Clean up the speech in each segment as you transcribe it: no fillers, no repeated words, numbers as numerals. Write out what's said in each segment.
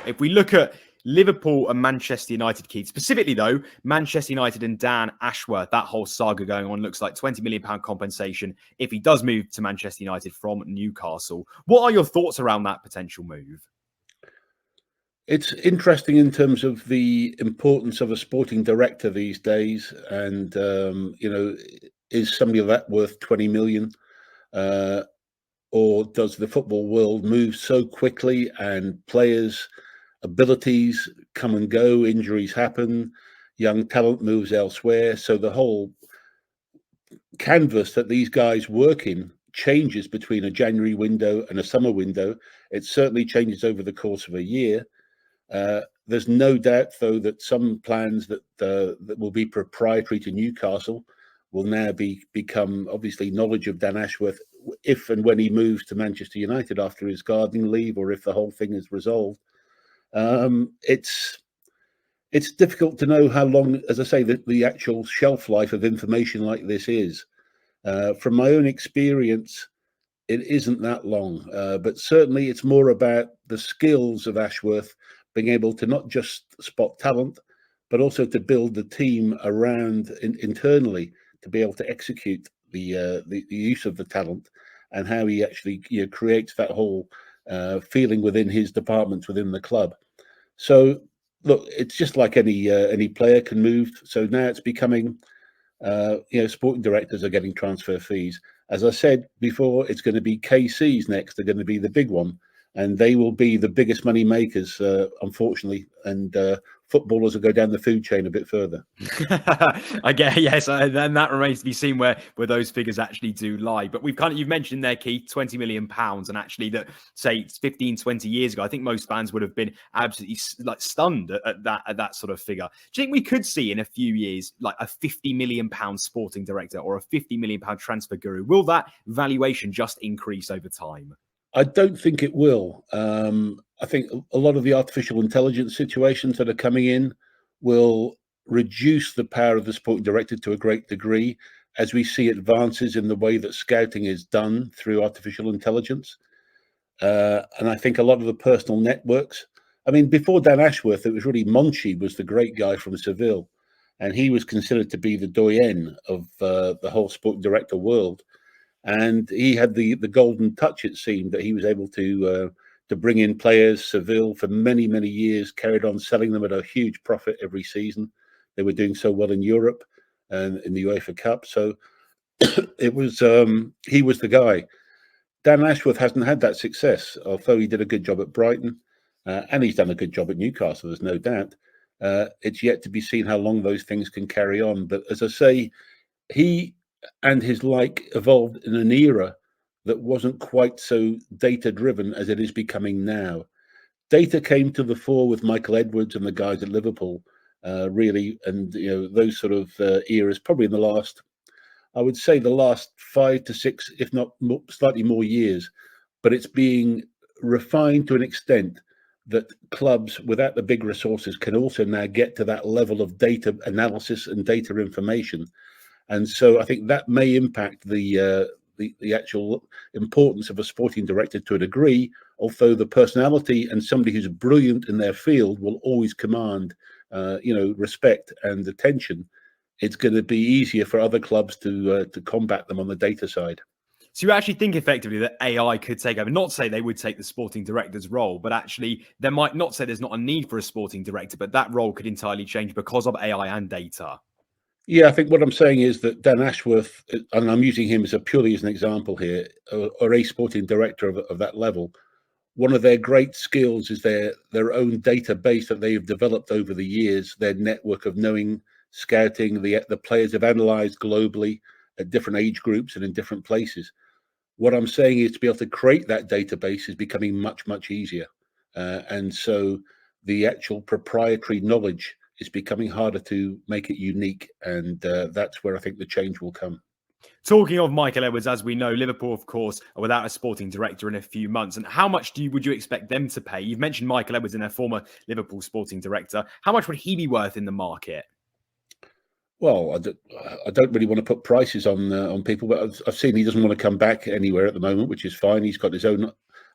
If we look at Liverpool and Manchester United, Keith, specifically though, Manchester United and Dan Ashworth, that whole saga going on looks like £20 million compensation if he does move to Manchester United from Newcastle. What are your thoughts around that potential move? It's interesting in terms of the importance of a sporting director these days. And, is somebody like that worth 20 million? Or does the football world move so quickly and players' abilities come and go, injuries happen, young talent moves elsewhere? So the whole canvas that these guys work in changes between a January window and a summer window. It certainly changes over the course of a year. There's no doubt, though, that some plans that will be proprietary to Newcastle will now become obviously knowledge of Dan Ashworth if and when he moves to Manchester United after his gardening leave, or if the whole thing is resolved. It's difficult to know how long, as I say, the actual shelf life of information like this is. From my own experience, it isn't that long, but certainly it's more about the skills of Ashworth being able to not just spot talent, but also to build the team around internally to be able to execute the use of the talent, and how he actually creates that whole feeling within his departments within the club. So look, it's just like any player can move. So now it's becoming, sporting directors are getting transfer fees. As I said before, it's going to be KC's next. They're going to be the big one, and they will be the biggest money makers, unfortunately. And footballers will go down the food chain a bit further. I get, yes, and that remains to be seen where those figures actually do lie. But you've mentioned there, Keith, £20 million, and actually that, say, 15, 20 years ago, I think most fans would have been absolutely stunned at that sort of figure. Do you think we could see in a few years like a £50 million sporting director or a £50 million transfer guru? Will that valuation just increase over time? I don't think it will. I think a lot of the artificial intelligence situations that are coming in will reduce the power of the sporting director to a great degree as we see advances in the way that scouting is done through artificial intelligence. And I think a lot of the personal networks, I mean, before Dan Ashworth, it was really Monchi was the great guy from Seville, and he was considered to be the doyen of the whole sporting director world. And he had the golden touch, it seemed, that he was able to bring in players. Seville, for many, many years, carried on selling them at a huge profit every season. They were doing so well in Europe and in the UEFA Cup. So it was he was the guy. Dan Ashworth hasn't had that success, although he did a good job at Brighton, and he's done a good job at Newcastle, there's no doubt. It's yet to be seen how long those things can carry on. But as I say, he and his like evolved in an era that wasn't quite so data-driven as it is becoming now. Data came to the fore with Michael Edwards and the guys at Liverpool, really, and those sort of eras, probably in the last, I would say, the last 5 to 6, if not more, slightly more years. But it's being refined to an extent that clubs without the big resources can also now get to that level of data analysis and data information. And so I think that may impact the actual importance of a sporting director to a degree, although the personality and somebody who's brilliant in their field will always command, respect and attention. It's going to be easier for other clubs to combat them on the data side. So you actually think effectively that AI could take over, not say they would take the sporting director's role, but actually there might not say there's not a need for a sporting director, but that role could entirely change because of AI and data. Yeah, I think what I'm saying is that Dan Ashworth, and I'm using him purely as an example here, or a sporting director of that level, one of their great skills is their own database that they have developed over the years, their network of knowing, scouting, the players have analysed globally at different age groups and in different places. What I'm saying is to be able to create that database is becoming much, much easier. And so the actual proprietary knowledge is becoming harder to make it unique. And that's where I think the change will come. Talking of Michael Edwards, as we know, Liverpool, of course, are without a sporting director in a few months. And how much would you expect them to pay? You've mentioned Michael Edwards and their former Liverpool sporting director. How much would he be worth in the market? Well, I don't really want to put prices on people, but I've seen he doesn't want to come back anywhere at the moment, which is fine. He's got his own.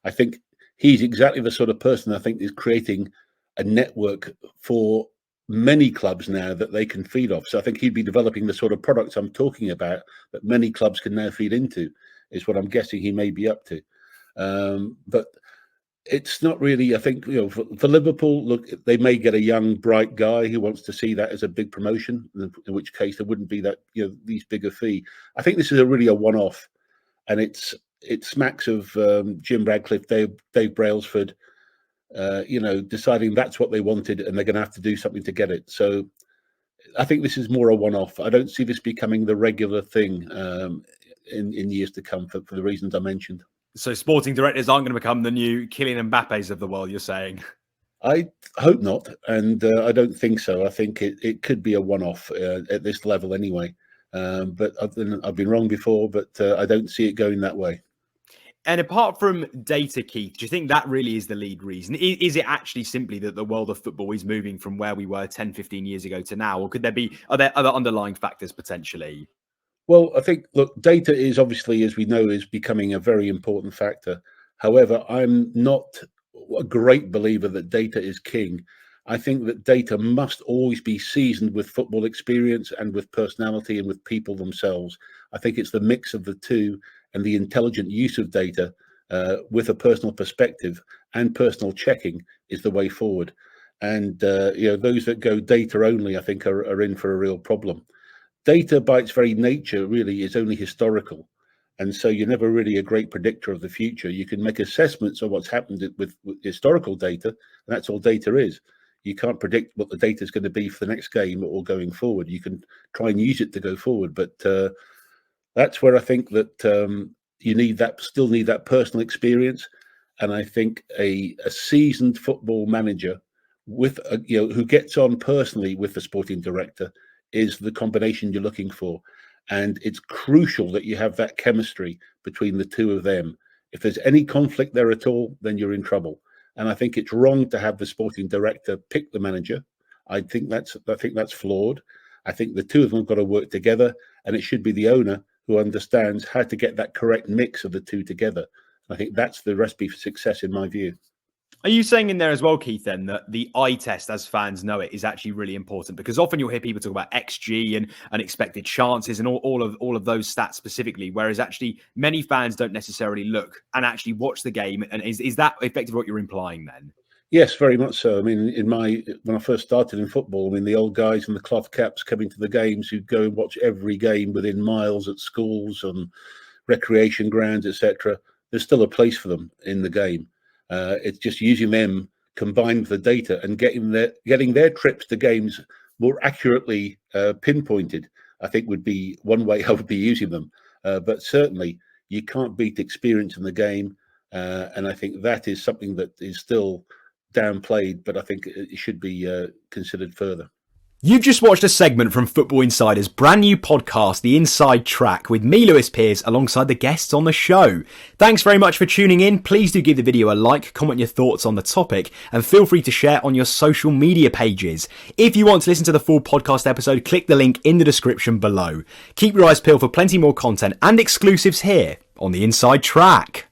I think he's exactly the sort of person I think is creating a network for many clubs now that they can feed off. So I think he'd be developing the sort of products I'm talking about that many clubs can now feed into, is what I'm guessing he may be up to. But it's not really, I think, for Liverpool, look, they may get a young, bright guy who wants to see that as a big promotion, in which case there wouldn't be that, these bigger fee. I think this is really a one-off, and it smacks of Jim Radcliffe, Dave Brailsford, deciding that's what they wanted and they're going to have to do something to get it. So I think this is more a one-off. I don't see this becoming the regular thing in years to come for the reasons I mentioned. So sporting directors aren't going to become the new Kylian Mbappe's of the world, you're saying? I hope not, and I don't think so. I think it could be a one-off at this level anyway. But I've been wrong before, but I don't see it going that way. And apart from data, Keith, do you think that really is the lead reason? Is it actually simply that the world of football is moving from where we were 10, 15 years ago to now? Or are there other underlying factors potentially? Well, I think, look, data is obviously, as we know, is becoming a very important factor. However, I'm not a great believer that data is king. I think that data must always be seasoned with football experience and with personality and with people themselves. I think it's the mix of the two and the intelligent use of data with a personal perspective and personal checking is the way forward. And, those that go data only, I think, are in for a real problem. Data by its very nature really is only historical. And so you're never really a great predictor of the future. You can make assessments of what's happened with historical data, and that's all data is. You can't predict what the data is going to be for the next game or going forward. You can try and use it to go forward, but that's where I think that you still need that personal experience. And I think a seasoned football manager who gets on personally with the sporting director is the combination you're looking for. And it's crucial that you have that chemistry between the two of them. If there's any conflict there at all, then you're in trouble. And I think it's wrong to have the sporting director pick the manager. I think that's flawed. I think the two of them have got to work together, and it should be the owner who understands how to get that correct mix of the two together. I think that's the recipe for success in my view. Are you saying in there as well, Keith, then, that the eye test, as fans know it, is actually really important? Because often you'll hear people talk about XG and unexpected chances and all of those stats specifically, whereas actually many fans don't necessarily look and actually watch the game. And is that effectively what you're implying then? Yes, very much so. I mean, when I first started in football, I mean, the old guys in the cloth caps coming to the games who'd go and watch every game within miles at schools and recreation grounds, etc. There's still a place for them in the game. It's just using them combined with the data and getting their trips to games more accurately pinpointed, I think would be one way I would be using them. But certainly you can't beat experience in the game. And I think that is something that is still downplayed, but I think it should be considered further. You've just watched a segment from Football Insider's brand new podcast, The Inside Track, with me, Lewis Pearce, alongside the guests on the show. Thanks very much for tuning in. Please do give the video a like, comment your thoughts on the topic, and feel free to share on your social media pages. If you want to listen to the full podcast episode, click the link in the description below. Keep your eyes peeled for plenty more content and exclusives here on The Inside Track.